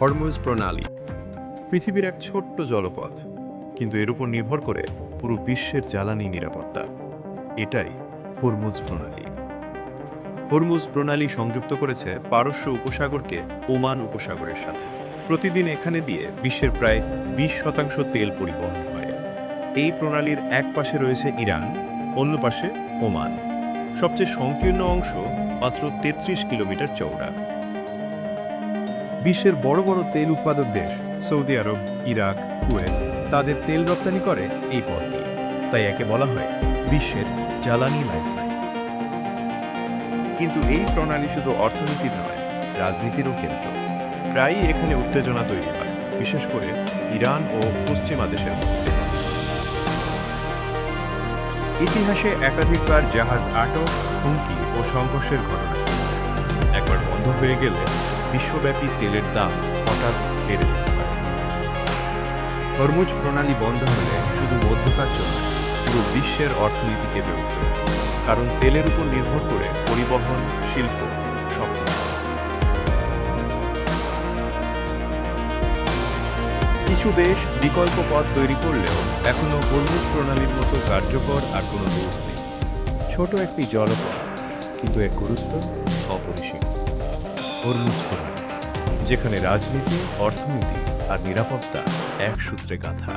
Hormuz প্রণালী পৃথিবীর এক ছোট্ট জলপথ, কিন্তু এর উপর নির্ভর করে পুরো বিশ্বের জ্বালানি নিরাপত্তা। এটাই হরমুজ প্রণালী। হরমুজ প্রণালী সংযুক্ত করেছে পারস্য উপসাগরকে ওমান উপসাগরের সাথে। প্রতিদিন এখানে দিয়ে বিশ্বের প্রায় 20% তেল পরিবহন হয়। এই প্রণালীর এক পাশে রয়েছে ইরান, অন্য পাশে ওমান। সবচেয়ে সংকীর্ণ অংশ মাত্র 33 কিলোমিটার চওড়া। বিশ্বের বড় বড় তেল উৎপাদক দেশ সৌদি আরব, ইরাক, কুয়েত তাদের তেল রপ্তানি করে এই পথ দিয়ে। তাই একে বলা হয় বিশ্বের জ্বালানি লাইফলাইন। কিন্তু এই প্রণালী শুধু অর্থনীতির নয়, রাজনীতিরও কেন্দ্র। প্রায়ই এখানে উত্তেজনা তৈরি হয়, বিশেষ করে ইরান ও পশ্চিমা দেশের মধ্যে। ইতিহাসে একাধিকবার জাহাজ আটক, হুমকি ও সংঘর্ষের ঘটনা ঘটেছে। একবার বন্ধ হয়ে গেলে বিশ্বব্যাপী তেলের দাম হঠাৎ বেড়ে যেতে পারে। হরমুজ প্রণালী বন্ধ হলে শুধু মধ্যপ্রাচ্য নয়, পুরো বিশ্বের অর্থনীতি কেঁপে উঠবে। কারণ তেলের উপর নির্ভর করে পরিবহন, শিল্প সব কিছু। কিছু দেশ বিকল্প পথ তৈরি করলেও এখনো হরমুজ প্রণালীর মতো কার্যকর আর কোনো রূপ নেই। ছোট একটি জলপথ, কিন্তু এর গুরুত্ব অপরিসীম। হরমুজ প্রণালী, যেখানে রাজনীতি, অর্থনীতি আর নিরাপত্তা এক সূত্রে গাঁথা।